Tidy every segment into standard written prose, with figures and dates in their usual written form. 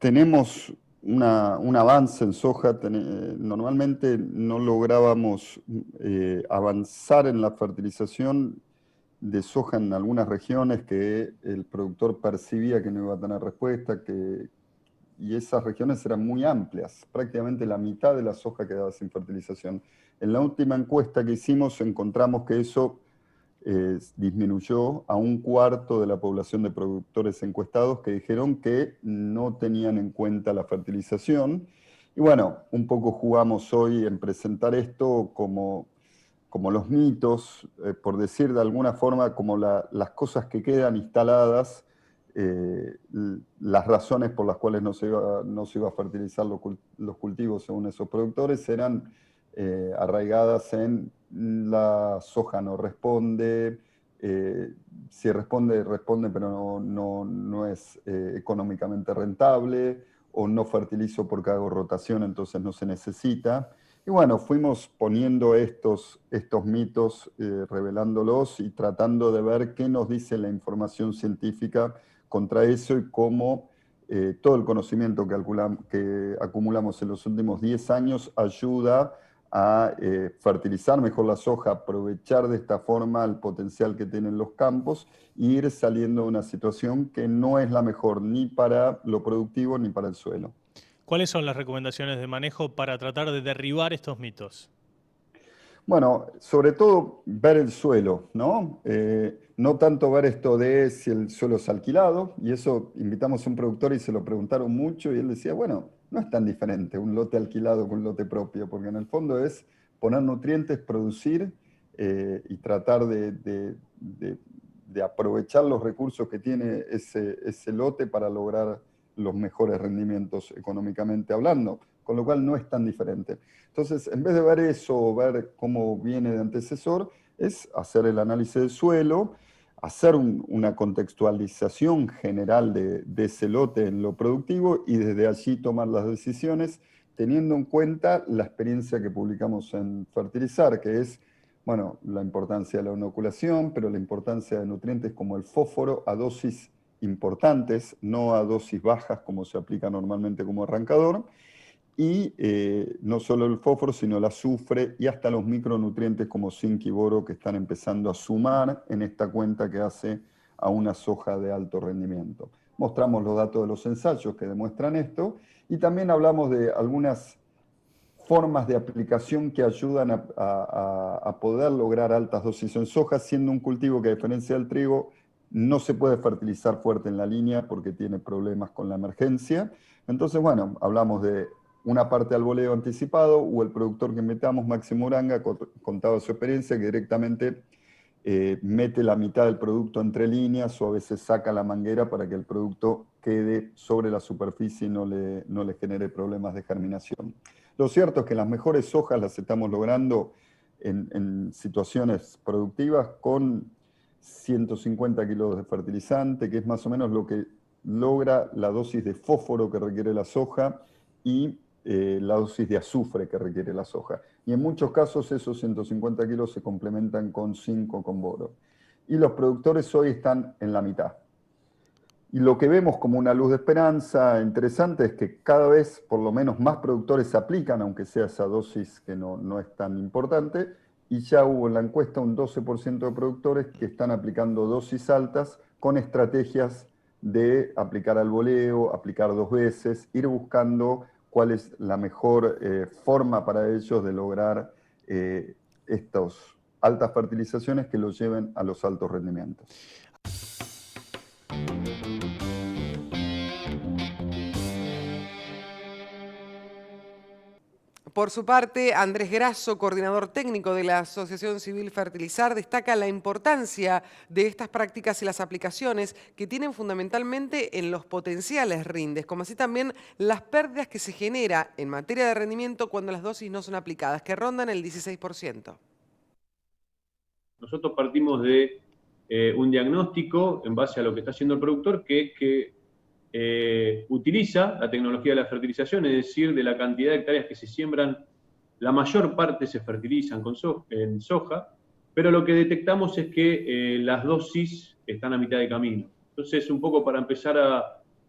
tenemos un avance en soja. Normalmente no lográbamos avanzar en la fertilización de soja en algunas regiones que el productor percibía que no iba a tener respuesta, y esas regiones eran muy amplias. Prácticamente la mitad de la soja quedaba sin fertilización. En la última encuesta que hicimos encontramos que eso disminuyó a un cuarto de la población de productores encuestados que dijeron que no tenían en cuenta la fertilización. Y bueno, un poco jugamos hoy en presentar esto como los mitos, por decir de alguna forma, como las cosas que quedan instaladas, eh, las razones por las cuales no se iba a fertilizar los cultivos según esos productores eran arraigadas en la soja no responde, si responde, responde, pero no es económicamente rentable, o no fertilizo porque hago rotación, entonces no se necesita. Y bueno, fuimos poniendo estos mitos, revelándolos y tratando de ver qué nos dice la información científica contra eso y cómo todo el conocimiento que acumulamos en los últimos 10 años ayuda a fertilizar mejor la soja, aprovechar de esta forma el potencial que tienen los campos e ir saliendo de una situación que no es la mejor ni para lo productivo ni para el suelo. ¿Cuáles son las recomendaciones de manejo para tratar de derribar estos mitos? Bueno, sobre todo ver el suelo, ¿no? No tanto ver esto de si el suelo es alquilado, y eso invitamos a un productor y se lo preguntaron mucho, y él decía, bueno, no es tan diferente un lote alquilado con un lote propio, porque en el fondo es poner nutrientes, producir y tratar de aprovechar los recursos que tiene ese lote para lograr los mejores rendimientos económicamente hablando, con lo cual no es tan diferente. Entonces, en vez de ver eso o ver cómo viene de antecesor, es hacer el análisis del suelo, hacer una contextualización general de ese lote en lo productivo y desde allí tomar las decisiones teniendo en cuenta la experiencia que publicamos en Fertilizar, que es, bueno, la importancia de la inoculación, pero la importancia de nutrientes como el fósforo a dosis importantes, no a dosis bajas como se aplica normalmente como arrancador, y no solo el fósforo, sino el azufre y hasta los micronutrientes como zinc y boro que están empezando a sumar en esta cuenta que hace a una soja de alto rendimiento. Mostramos los datos de los ensayos que demuestran esto y también hablamos de algunas formas de aplicación que ayudan a poder lograr altas dosis en soja, siendo un cultivo que a diferencia del trigo no se puede fertilizar fuerte en la línea porque tiene problemas con la emergencia. Entonces, bueno, hablamos de una parte al voleo anticipado, o el productor que invitamos, Máximo Uranga, contaba su experiencia que directamente mete la mitad del producto entre líneas o a veces saca la manguera para que el producto quede sobre la superficie y no le genere problemas de germinación. Lo cierto es que las mejores hojas las estamos logrando en situaciones productivas con 150 kilos de fertilizante, que es más o menos lo que logra la dosis de fósforo que requiere la soja y la dosis de azufre que requiere la soja. Y en muchos casos esos 150 kilos se complementan con zinc o con boro. Y los productores hoy están en la mitad. Y lo que vemos como una luz de esperanza interesante es que cada vez por lo menos más productores aplican, aunque sea esa dosis que no es tan importante, y ya hubo en la encuesta un 12% de productores que están aplicando dosis altas con estrategias de aplicar al voleo, aplicar 2 veces, ir buscando cuál es la mejor forma para ellos de lograr estas altas fertilizaciones que los lleven a los altos rendimientos. Por su parte, Andrés Grasso, coordinador técnico de la Asociación Civil Fertilizar, destaca la importancia de estas prácticas y las aplicaciones que tienen fundamentalmente en los potenciales rindes, como así también las pérdidas que se genera en materia de rendimiento cuando las dosis no son aplicadas, que rondan el 16%. Nosotros partimos de un diagnóstico en base a lo que está haciendo el productor, que es que utiliza la tecnología de la fertilización, es decir, de la cantidad de hectáreas que se siembran, la mayor parte se fertilizan en soja, pero lo que detectamos es que las dosis están a mitad de camino. Entonces, un poco para empezar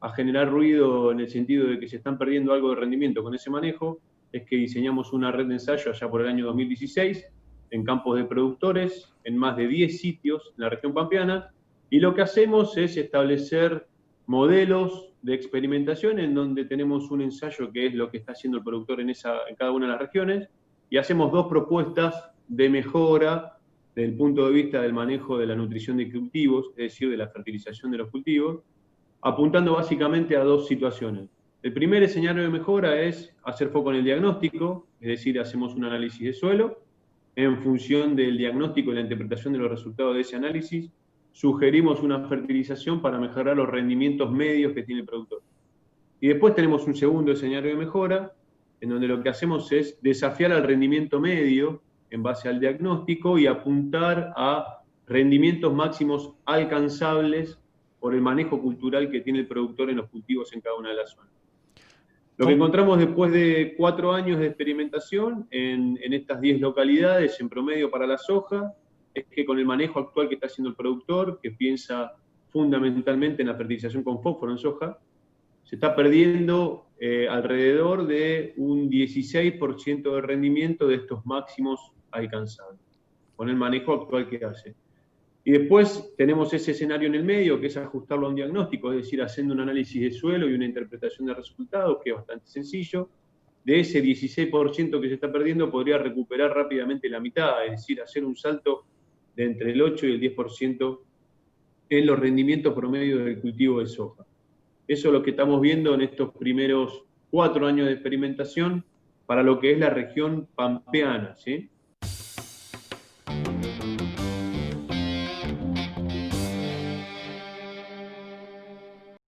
a generar ruido en el sentido de que se están perdiendo algo de rendimiento con ese manejo, es que diseñamos una red de ensayo allá por el año 2016, en campos de productores, en más de 10 sitios en la región pampeana, y lo que hacemos es establecer modelos de experimentación en donde tenemos un ensayo que es lo que está haciendo el productor en cada una de las regiones, y hacemos 2 propuestas de mejora desde el punto de vista del manejo de la nutrición de cultivos, es decir, de la fertilización de los cultivos, apuntando básicamente a 2 situaciones. El primer escenario de mejora es hacer foco en el diagnóstico, es decir, hacemos un análisis de suelo. En función del diagnóstico y la interpretación de los resultados de ese análisis, sugerimos una fertilización para mejorar los rendimientos medios que tiene el productor. Y después tenemos un segundo escenario de mejora, en donde lo que hacemos es desafiar al rendimiento medio en base al diagnóstico y apuntar a rendimientos máximos alcanzables por el manejo cultural que tiene el productor en los cultivos en cada una de las zonas. Lo que encontramos después de 4 años de experimentación en estas 10 localidades, en promedio para la soja, es que con el manejo actual que está haciendo el productor, que piensa fundamentalmente en la fertilización con fósforo en soja, se está perdiendo alrededor de un 16% de rendimiento de estos máximos alcanzables, con el manejo actual que hace. Y después tenemos ese escenario en el medio, que es ajustarlo a un diagnóstico, es decir, haciendo un análisis de suelo y una interpretación de resultados, que es bastante sencillo. De ese 16% que se está perdiendo, podría recuperar rápidamente la mitad, es decir, hacer un salto de entre el 8 y el 10% en los rendimientos promedios del cultivo de soja. Eso es lo que estamos viendo en estos primeros 4 años de experimentación para lo que es la región pampeana, ¿sí?